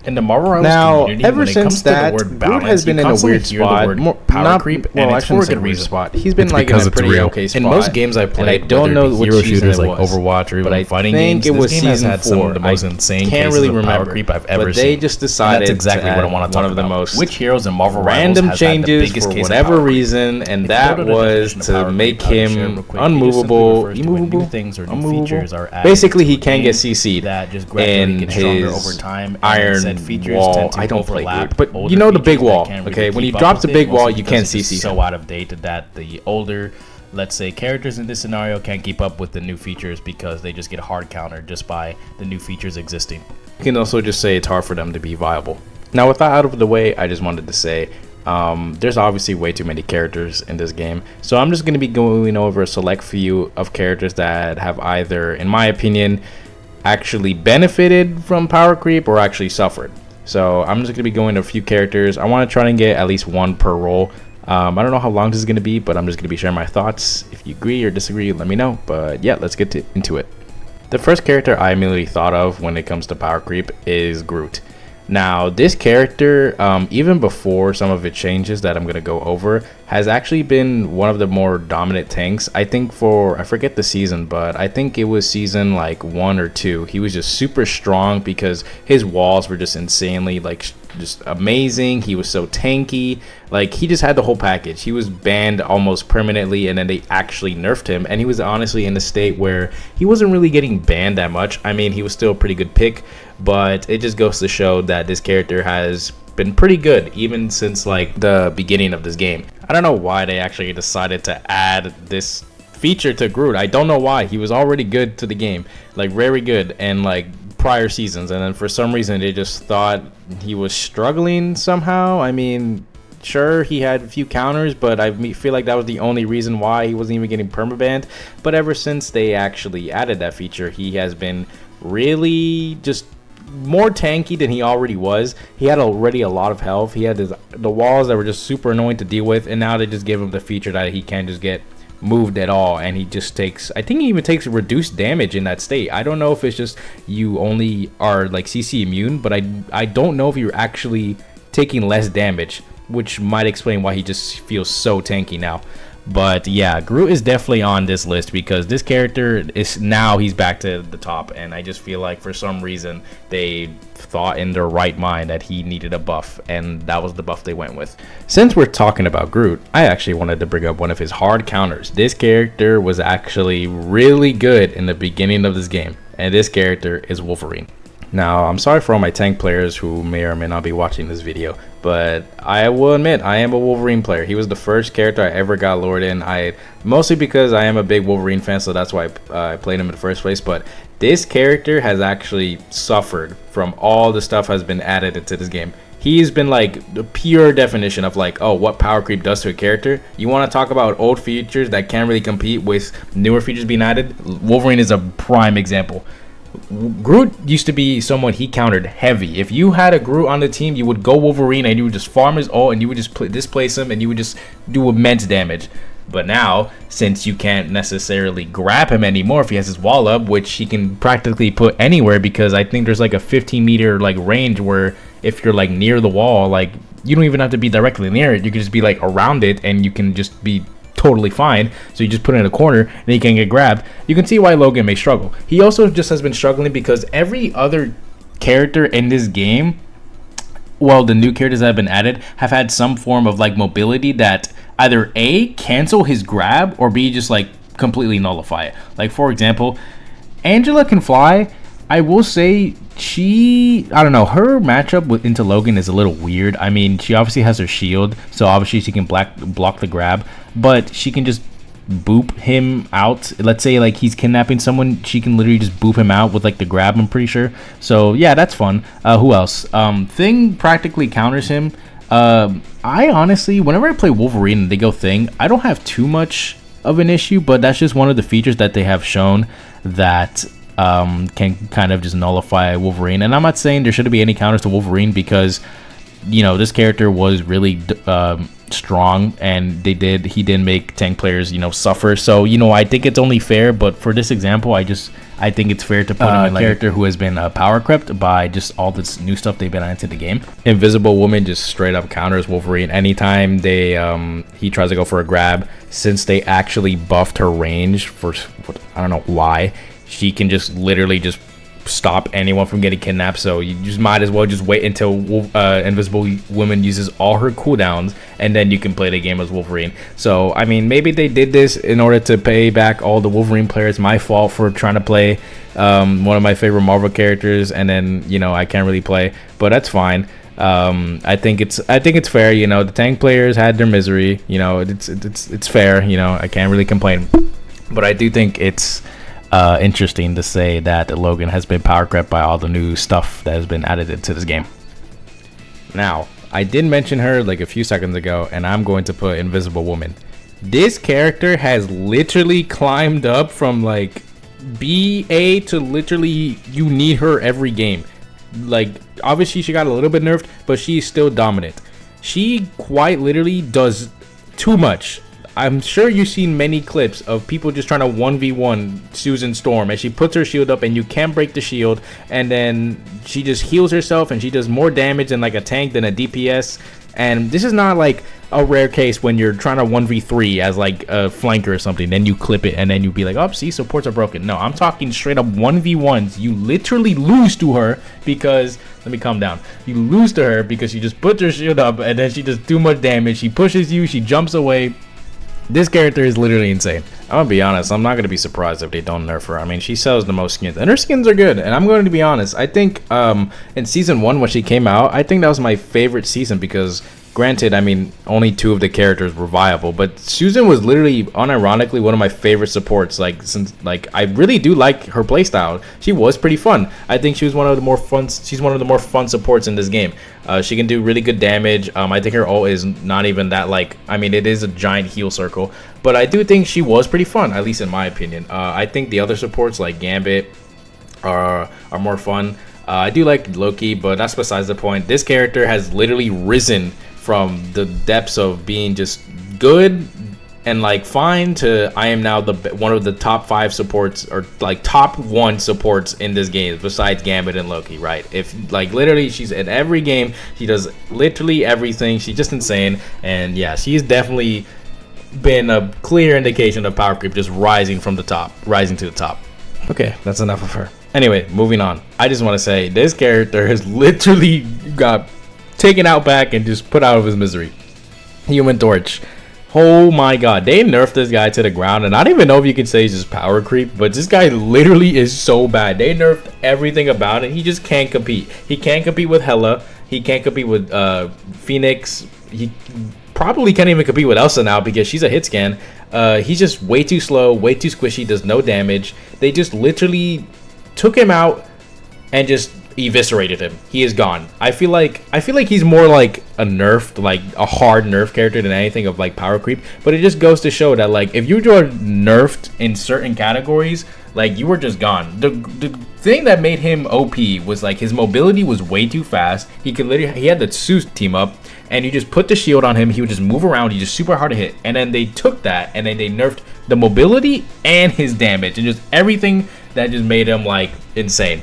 In the Marvel Rivals Now, community, ever when it since comes to that, the word Groot balance, has been you in a constantly weird hear the spot. word power creep, and I it's shouldn't for a say good weird reason. spot. He's been It's like in because a it's pretty real. okay spot. In most games I played, and I don't know what hero season shooters it like was, Overwatch or even but I fighting think games, it was this game has season had some of 4. the most I insane can't cases really of remember. power creep I've ever But seen. they just decided And that's exactly to what I add want to talk one of the about. most Which heroes in Marvel Rivals random has had the changes biggest for case of whatever power creep? reason, and If you that go to the was definition of to power make creep, I'll just share him real quick. It just simply unmovable. refers to when new things or new features are added Basically, into he a can get game CC'd that just gradually in get stronger his over time, and iron said features wall. tend to I don't play overlap Groot, but older you know the features big that wall. can't Okay, really when he keep up drops with the big it, mostly wall, you because can't it's just CC so him. out of date that the older, let's say, characters in this scenario can't keep up with the new features because they just get hard countered just by the new features existing. You can also just say it's hard for them to be viable. Now, with that out of the way, I just wanted to say there's obviously way too many characters in this game, so I'm just going to be going over a select few of characters that have either, in my opinion, actually benefited from power creep or actually suffered. So I'm just going to be going to a few characters. I want to try and get at least one per role. I don't know how long this is going to be, but I'm just going to be sharing my thoughts. If you agree or disagree, let me know. But yeah, let's get into it. The first character I immediately thought of when it comes to power creep is Groot. Now, this character, even before some of its changes that I'm going to go over, has actually been one of the more dominant tanks. I think I forget the season, but I think it was season like 1 or 2. He was just super strong because his walls were just insanely, like, just amazing. He was so tanky. Like, he just had the whole package. He was banned almost permanently, and then they actually nerfed him. And he was honestly in a state where he wasn't really getting banned that much. I mean, he was still a pretty good pick, but it just goes to show that this character has been pretty good even since like the beginning of this game. I don't know why they actually decided to add this feature to Groot. I don't know why. He was already good to the game, like very good, and like prior seasons, and then for some reason they just thought he was struggling somehow. I mean, sure, he had a few counters, but I feel like that was the only reason why he wasn't even getting permabanned. But ever since they actually added that feature, he has been really just more tanky than he already was. He had already a lot of health. He had the walls that were just super annoying to deal with, and now they just give him the feature that he can't just get moved at all, and he just takes, I think he even takes reduced damage in that state. I don't know if it's just you only are like CC immune, but I don't know if you're actually taking less damage, which might explain why he just feels so tanky now. But yeah, Groot is definitely on this list because this character is now, he's back to the top, and I just feel like for some reason they thought in their right mind that he needed a buff, and that was the buff they went with. Since we're talking about Groot, I actually wanted to bring up one of his hard counters. This character was actually really good in the beginning of this game, and this character is Wolverine. Now, I'm sorry for all my tank players who may or may not be watching this video, but I will admit I am a Wolverine player. He was the first character I ever got lured in. Mostly because I am a big Wolverine fan, so that's why I played him in the first place. But this character has actually suffered from all the stuff has been added into this game. He's been like the pure definition of like, oh, what power creep does to a character. You want to talk about old features that can't really compete with newer features being added? Wolverine is a prime example. Groot used to be someone he countered heavy. If you had a Groot on the team, you would go Wolverine and you would just farm his ult and you would just displace him and you would just do immense damage. But now, since you can't necessarily grab him anymore if he has his wall up, which he can practically put anywhere, because I think there's like a 15-meter like range where if you're like near the wall, like you don't even have to be directly near it. You can just be like around it and you can just be totally fine. So you just put it in a corner and he can get grabbed. You can see why Logan may struggle. He also just has been struggling because every other character in this game, well, the new characters that have been added have had some form of like mobility that either A, cancel his grab, or B, just like completely nullify it. Like for example, Angela can fly. I will say I don't know, her matchup into Logan is a little weird. I mean, she obviously has her shield, so obviously she can block the grab, but she can just boop him out. Let's say like he's kidnapping someone, she can literally just boop him out with like the grab, I'm pretty sure. So yeah, that's fun. Who else? Thing practically counters him. I honestly, whenever I play Wolverine and they go Thing, I don't have too much of an issue, but that's just one of the features that they have shown that can kind of just nullify Wolverine. And I'm not saying there shouldn't be any counters to Wolverine because, you know, this character was really strong, and he did make tank players, suffer. So, I think it's only fair, but for this example, I think it's fair to put him in a character who has been power crept by just all this new stuff they've been adding to the game. Invisible Woman just straight up counters Wolverine anytime he tries to go for a grab. Since they actually buffed her range for I don't know why, she can just literally just stop anyone from getting kidnapped. So you just might as well just wait until Invisible Woman uses all her cooldowns, and then you can play the game as Wolverine. So I mean, maybe they did this in order to pay back all the Wolverine players. My fault for trying to play one of my favorite Marvel characters, and then I can't really play, but that's fine. I think it's fair. The tank players had their misery. It's fair. I can't really complain, but I do think it's interesting to say that Logan has been power crept by all the new stuff that has been added into this game. Now, I did mention her like a few seconds ago, and I'm going to put Invisible Woman. This character has literally climbed up from like BA to literally you need her every game. Like, obviously she got a little bit nerfed, but she's still dominant. She quite literally does too much. I'm sure you've seen many clips of people just trying to 1v1 Susan Storm, and she puts her shield up and you can't break the shield, and then she just heals herself and she does more damage than like a tank than a DPS. And this is not like a rare case when you're trying to 1v3 as like a flanker or something, then you clip it and then you be like, oh, see, supports are broken. No, I'm talking straight up 1v1s. You literally lose to her because, let me calm down. You lose to her because she just puts her shield up and then she does too much damage. She pushes you, she jumps away. This character is literally insane. I'm gonna be honest, I'm not gonna be surprised if they don't nerf her. I mean, she sells the most skins, and her skins are good. And I'm going to be honest, I think in season 1 when she came out, I think that was my favorite season because, granted, I mean, only 2 of the characters were viable, but Susan was literally, unironically, one of my favorite supports. I really do like her playstyle. She was pretty fun. I think she was one of the more fun. She's one of the more fun supports in this game. She can do really good damage. I think her ult is not even that it is a giant heal circle, but I do think she was pretty fun, at least in my opinion. I think the other supports like Gambit are more fun. I do like Loki, but that's besides the point. This character has literally risen from the depths of being just good and fine to I am now one of the top 5 supports, or top 1 supports in this game besides Gambit and Loki, right? If literally she's in every game, she does literally everything. She's just insane, and yeah, she's definitely been a clear indication of power creep, just rising to the top. Okay, that's enough of her. Anyway, moving on. I just want to say this character has literally got taken out back and just put out of his misery. Human Torch. Oh my god, they nerfed this guy to the ground, and I don't even know if you can say he's just power creep, but this guy literally is so bad. They nerfed everything about it. He just can't compete. He can't compete with Hela. He can't compete with Phoenix. He probably can't even compete with Elsa now because she's a hit scan. He's just way too slow, way too squishy, does no damage. They just literally took him out and just eviscerated him. He is gone. I feel like he's more like a nerfed, a hard nerf character than anything of power creep. But it just goes to show that if you were nerfed in certain categories, you were just gone. The thing that made him OP was his mobility was way too fast. He had the Zeus team up, and you just put the shield on him. He would just move around. He's just super hard to hit. And then they took that and then they nerfed the mobility and his damage and just everything that just made him insane.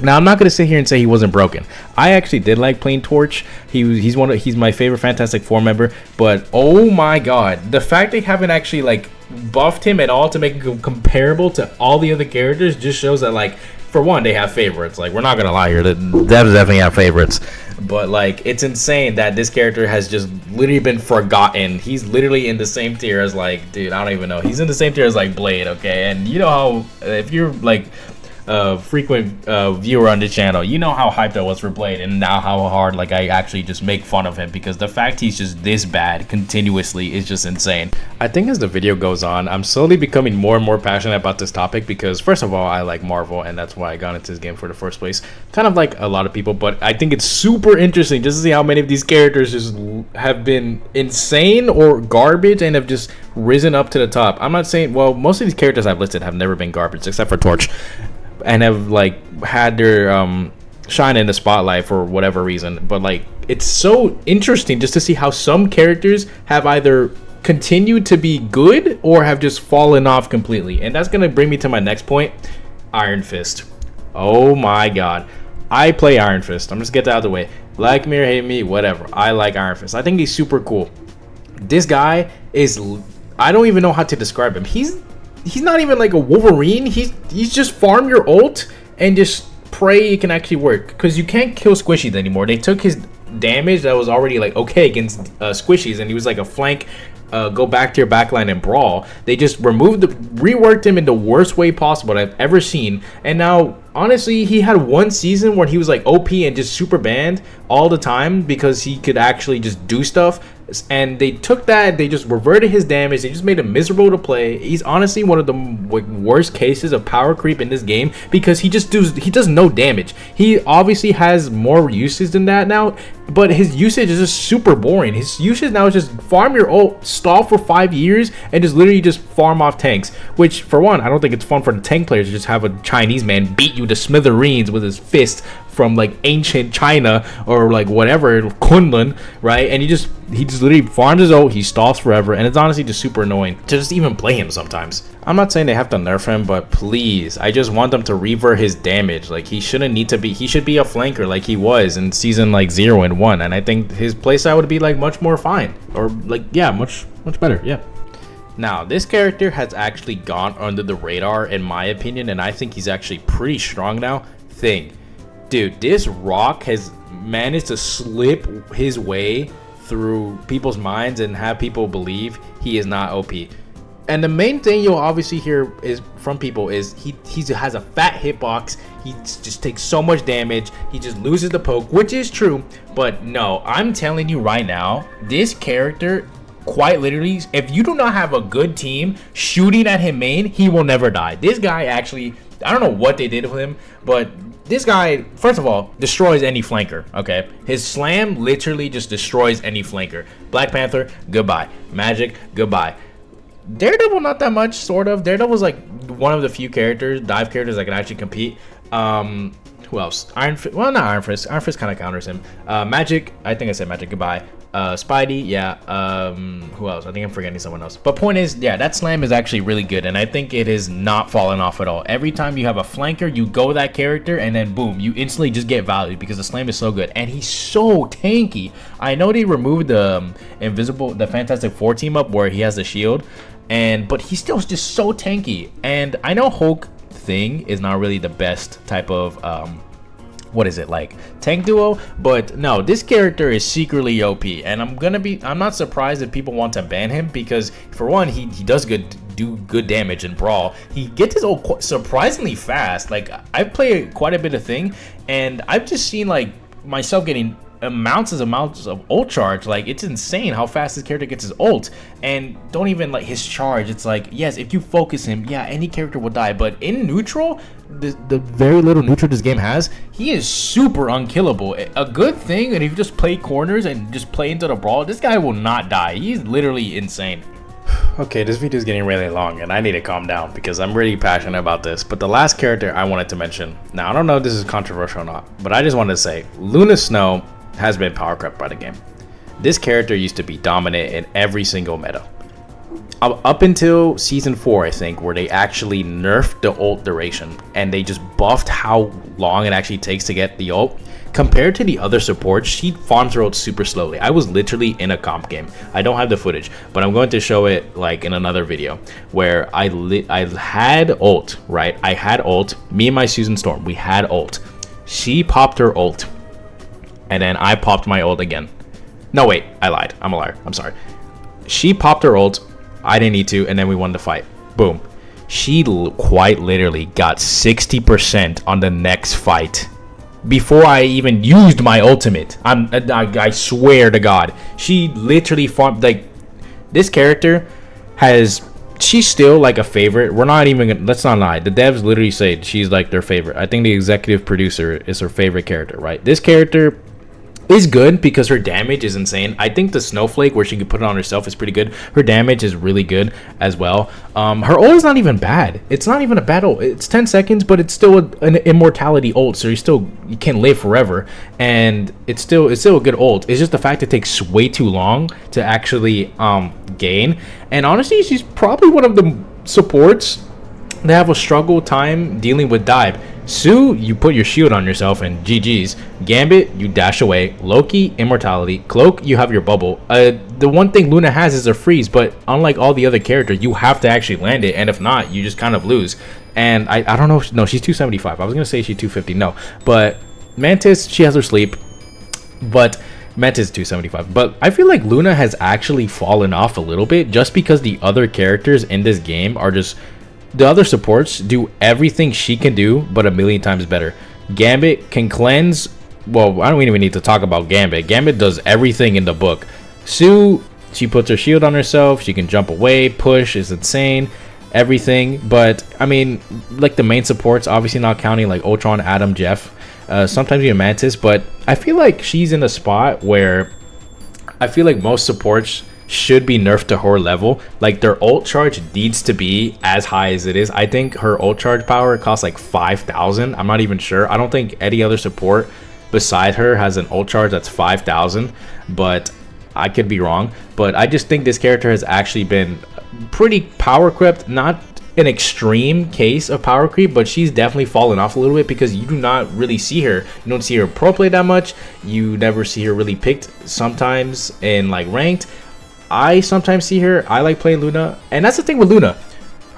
Now, I'm not going to sit here and say he wasn't broken. I actually did like playing Torch. He's my favorite Fantastic Four member. But oh my god, the fact they haven't actually buffed him at all to make him comparable to all the other characters just shows that for one, they have favorites. We're not going to lie here, the devs definitely have favorites. But it's insane that this character has just literally been forgotten. He's literally in the same tier as dude, I don't even know. He's in the same tier as Blade, okay? And you know how if you're frequent viewer on the channel, you know how hyped I was for Blade, and now how hard I actually just make fun of him because the fact he's just this bad continuously is just insane. I think as the video goes on, I'm slowly becoming more and more passionate about this topic because first of all, I like Marvel, and that's why I got into this game for the first place, kind of like a lot of people. But I think it's super interesting just to see how many of these characters just have been insane or garbage and have just risen up to the top. I'm not saying, well, most of these characters I've listed have never been garbage except for Torch, and have had their shine in the spotlight for whatever reason. But like, it's so interesting just to see how some characters have either continued to be good or have just fallen off completely. And that's gonna bring me to my next point, Iron Fist. Oh my god, I play Iron Fist. I'm just get that out of the way. Like me or hate me, whatever. I like Iron Fist. I think he's super cool. This guy is, I don't even know how to describe him. He's not even like a Wolverine. He's just farm your ult and just pray it can actually work, because you can't kill squishies anymore. They took his damage that was already like okay against squishies, and he was like a flank go back to your backline and brawl. They just reworked him in the worst way possible that I've ever seen. And now honestly, he had one season where he was like OP and just super banned all the time because he could actually just do stuff. And they took that, they just reverted his damage, they just made him miserable to play. He's honestly one of the worst cases of power creep in this game, because he does no damage. He obviously has more usage than that now, but his usage is just super boring. His usage now is just farm your ult, stall for 5 years, and just literally just farm off tanks. Which, for one, I don't think it's fun for the tank players to just have a Chinese man beat you to smithereens with his fist from like ancient China or like whatever, Kunlun, right? And he just literally farms his ult, he stalls forever, and it's honestly just super annoying to just even play him sometimes. I'm not saying they have to nerf him, but please, I just want them to revert his damage. Like, he should be a flanker like he was in season like 0 and 1, and I think his playstyle would be like much more fine, or like, yeah, much better, yeah. Now, this character has actually gone under the radar in my opinion, and I think he's actually pretty strong now. Thing. Dude, this Rock has managed to slip his way through people's minds and have people believe he is not OP. And the main thing you'll obviously hear is from people is he has a fat hitbox. He just takes so much damage. He just loses the poke, which is true. But no, I'm telling you right now, this character, quite literally, if you do not have a good team shooting at him main, he will never die. This guy actually, I don't know what they did with him, but this guy, first of all, destroys any flanker, okay? His slam literally just destroys any flanker. Black Panther, goodbye. Magic, goodbye. Daredevil, not that much, sort of. Daredevil's like one of the few dive characters that can actually compete. Who else? Iron Fist, well, not Iron Fist. Iron Fist kind of counters him. Magic, I think I said Magic, goodbye. Spidey, yeah. Who else? I think I'm forgetting someone else. But point is, yeah, that slam is actually really good, and I think it is not falling off at all. Every time you have a flanker, you go that character, and then boom, you instantly just get value because the slam is so good, and he's so tanky. I know they removed the the Fantastic Four team up where he has the shield, but he's still just so tanky. And I know Hulk Thing is not really the best type of what is it, like tank duo, but no, this character is secretly OP, and I'm not surprised if people want to ban him, because for one, he does do good damage in brawl. He gets his ult surprisingly fast. Like, I've played quite a bit of Thing, and I've just seen like myself getting amounts of ult charge. Like, it's insane how fast this character gets his ult. And don't even like his charge, it's like, yes, if you focus him, yeah, any character will die, but in neutral, the very little neutral this game has, he is super unkillable. A good thing, and if you just play corners and just play into the brawl, this guy will not die. He's literally insane. Okay, this video is getting really long, and I need to calm down because I'm really passionate about this. But the last character I wanted to mention, now I don't know if this is controversial or not, but I just wanted to say Luna Snow has been power crept by the game. This character used to be dominant in every single meta. Up until season 4, I think, where they actually nerfed the ult duration and they just buffed how long it actually takes to get the ult. Compared to the other supports, she farms her ult super slowly. I was literally in a comp game. I don't have the footage, but I'm going to show it like in another video where I had ult, right? I had ult. Me and my Susan Storm, we had ult. She popped her ult, and then I popped my ult again. No, wait, I lied. I'm a liar. I'm sorry. She popped her ult. I didn't need to, and then we won the fight. Boom. She quite literally got 60% on the next fight before I even used my ultimate. I swear to God, she literally farmed. Like, this character she's still like a favorite. We're not even gonna, let's not lie, the devs literally say she's like their favorite. I think the executive producer is her favorite character, right? This character is good because her damage is insane. I think the Snowflake, where she can put it on herself, is pretty good. Her damage is really good as well. Her ult is not even bad. It's not even a bad ult. It's 10 seconds, but it's still an immortality ult, so you can live forever, and it's still a good ult. It's just the fact it takes way too long to actually gain. And honestly, she's probably one of the supports that have a struggle time dealing with dive. Sue, you put your shield on yourself and GG's. Gambit, you dash away. Loki, immortality. Cloak, you have your bubble. The one thing Luna has is a freeze, but unlike all the other characters, you have to actually land it, and if not, you just kind of lose. And I don't know. No, she's 275. I was gonna say she's 250. No, but Mantis, she has her sleep, but Mantis is 275. But I feel like Luna has actually fallen off a little bit just because the other characters in this game are just. The other supports do everything she can do, but a million times better. Gambit can cleanse. Well, I don't even need to talk about Gambit. Gambit does everything in the book. Sue, she puts her shield on herself. She can jump away. Push is insane. Everything. But, I mean, like the main supports, obviously not counting like Ultron, Adam, Jeff. Sometimes even Mantis. But I feel like she's in a spot where I feel like most supports should be nerfed to her level. Like their ult charge needs to be as high as it is. I think her ult charge power costs like 5,000. I'm not even sure. I don't think any other support beside her has an ult charge that's 5,000, but I could be wrong. But I just think this character has actually been pretty power crept. Not an extreme case of power creep, but she's definitely fallen off a little bit because you do not really see her. You don't see her pro play that much. You never see her really picked sometimes in like ranked. I sometimes see her. I like playing Luna, and that's the thing with Luna.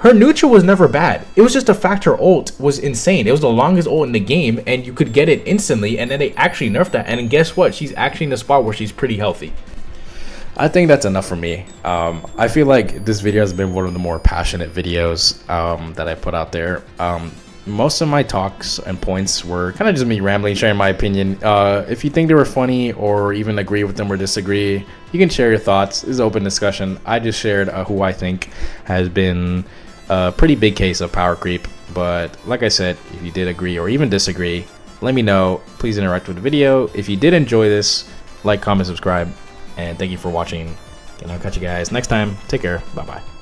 Her neutral was never bad. It was just the fact her ult was insane. It was the longest ult in the game, and you could get it instantly, and then they actually nerfed that. And guess what? She's actually in a spot where she's pretty healthy. I think that's enough for me. I feel like this video has been one of the more passionate videos that I put out there. Most of my talks and points were kind of just me rambling, sharing my opinion. If you think they were funny or even agree with them or disagree, you can share your thoughts. This is open discussion. I just shared who I think has been a pretty big case of power creep. But like I said, if you did agree or even disagree, let me know. Please interact with the video. If you did enjoy this, like, comment, subscribe, and thank you for watching. And I'll catch you guys next time. Take care. Bye-bye.